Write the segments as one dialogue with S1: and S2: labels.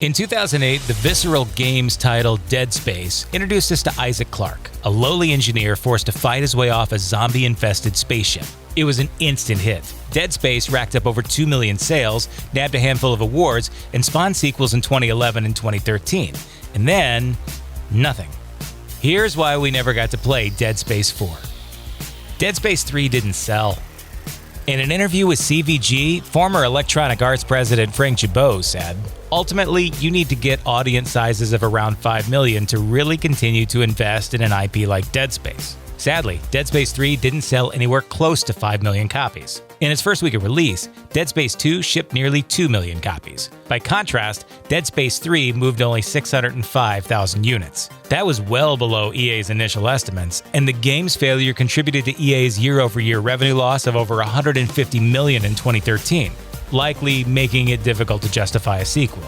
S1: In 2008, the Visceral Games title Dead Space introduced us to Isaac Clarke, a lowly engineer forced to fight his way off a zombie-infested spaceship. It was an instant hit. Dead Space racked up over 2 million sales, nabbed a handful of awards, and spawned sequels in 2011 and 2013. And then, nothing. Here's why we never got to play Dead Space 4. Dead Space 3 didn't sell. In an interview with CVG, former Electronic Arts president Frank Gibeau said, "Ultimately, you need to get audience sizes of around 5 million to really continue to invest in an IP like Dead Space." Sadly, Dead Space 3 didn't sell anywhere close to 5 million copies. In its first week of release, Dead Space 2 shipped nearly 2 million copies. By contrast, Dead Space 3 moved only 605,000 units. That was well below EA's initial estimates, and the game's failure contributed to EA's year-over-year revenue loss of over $150 million in 2013, likely making it difficult to justify a sequel.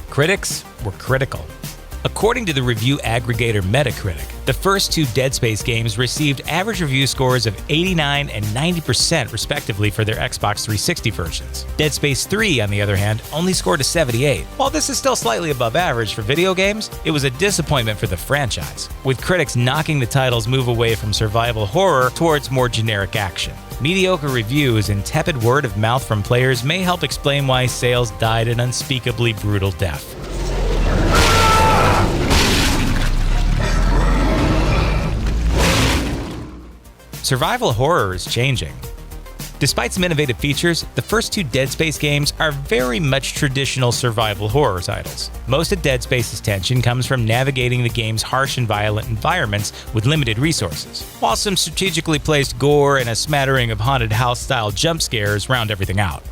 S1: Critics were critical. According to the review aggregator Metacritic, the first two Dead Space games received average review scores of 89 and 90% respectively for their Xbox 360 versions. Dead Space 3, on the other hand, only scored a 78. While this is still slightly above average for video games, it was a disappointment for the franchise, with critics knocking the title's move away from survival horror towards more generic action. Mediocre reviews and tepid word of mouth from players may help explain why sales died an unspeakably brutal death. Survival horror is changing. Despite some innovative features, the first two Dead Space games are very much traditional survival horror titles. Most of Dead Space's tension comes from navigating the game's harsh and violent environments with limited resources, while some strategically placed gore and a smattering of haunted house-style jump scares round everything out.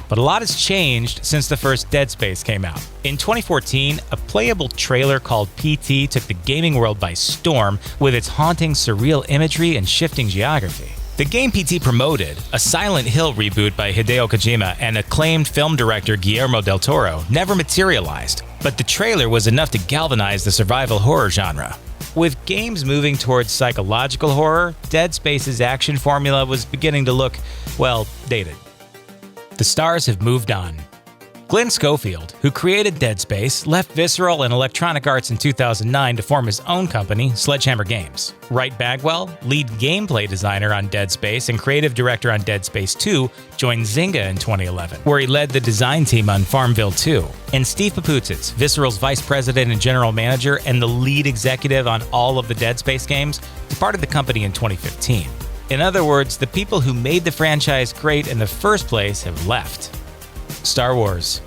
S1: But a lot has changed since the first Dead Space came out. In 2014, a playable trailer called PT took the gaming world by storm with its haunting, surreal imagery and shifting geography. The game PT promoted, a Silent Hill reboot by Hideo Kojima and acclaimed film director Guillermo del Toro, never materialized, but the trailer was enough to galvanize the survival horror genre. With games moving towards psychological horror, Dead Space's action formula was beginning to look, well, dated. The stars have moved on. Glenn Schofield, who created Dead Space, left Visceral and Electronic Arts in 2009 to form his own company, Sledgehammer Games. Wright Bagwell, lead gameplay designer on Dead Space and creative director on Dead Space 2, joined Zynga in 2011, where he led the design team on Farmville 2. And Steve Paputsits, Visceral's vice president and general manager and the lead executive on all of the Dead Space games, departed the company in 2015. In other words, the people who made the franchise great in the first place have left. Star Wars.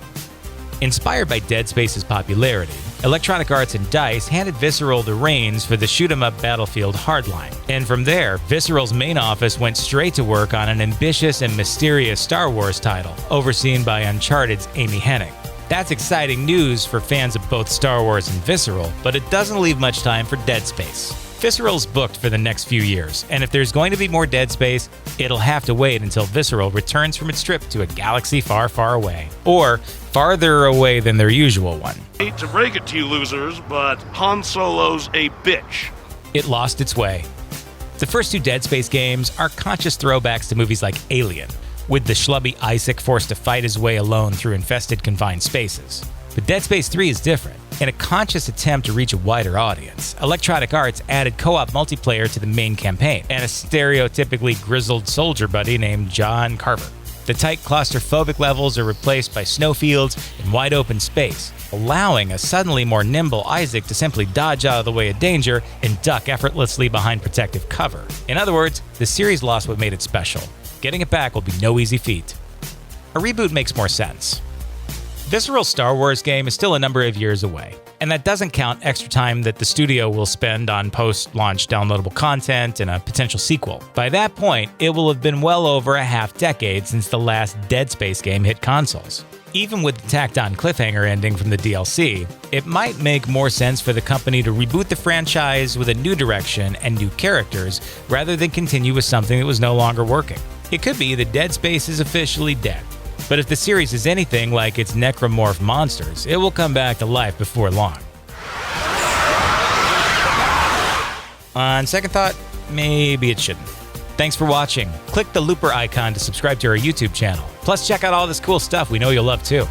S1: Inspired by Dead Space's popularity, Electronic Arts and DICE handed Visceral the reins for the shoot-'em-up Battlefield Hardline. And from there, Visceral's main office went straight to work on an ambitious and mysterious Star Wars title, overseen by Uncharted's Amy Hennig. That's exciting news for fans of both Star Wars and Visceral, but it doesn't leave much time for Dead Space. Visceral's booked for the next few years, and if there's going to be more Dead Space, it'll have to wait until Visceral returns from its trip to a galaxy far, far away. Or farther away than their usual one.
S2: I hate to break it to you losers, but Han Solo's a bitch.
S1: It lost its way. The first two Dead Space games are conscious throwbacks to movies like Alien, with the schlubby Isaac forced to fight his way alone through infested, confined spaces. But Dead Space 3 is different. In a conscious attempt to reach a wider audience, Electronic Arts added co-op multiplayer to the main campaign, and a stereotypically grizzled soldier buddy named John Carver. The tight claustrophobic levels are replaced by snowfields and wide-open space, allowing a suddenly more nimble Isaac to simply dodge out of the way of danger and duck effortlessly behind protective cover. In other words, the series lost what made it special. Getting it back will be no easy feat. A reboot makes more sense. Visceral's Star Wars game is still a number of years away, and that doesn't count extra time that the studio will spend on post-launch downloadable content and a potential sequel. By that point, it will have been well over a half-decade since the last Dead Space game hit consoles. Even with the tacked-on cliffhanger ending from the DLC, it might make more sense for the company to reboot the franchise with a new direction and new characters, rather than continue with something that was no longer working. It could be that Dead Space is officially dead. But if the series is anything like its necromorph monsters, it will come back to life before long. On second thought, maybe it shouldn't. Thanks for watching. Click the looper icon to subscribe to our YouTube channel. Plus, check out all this cool stuff we know you'll love too.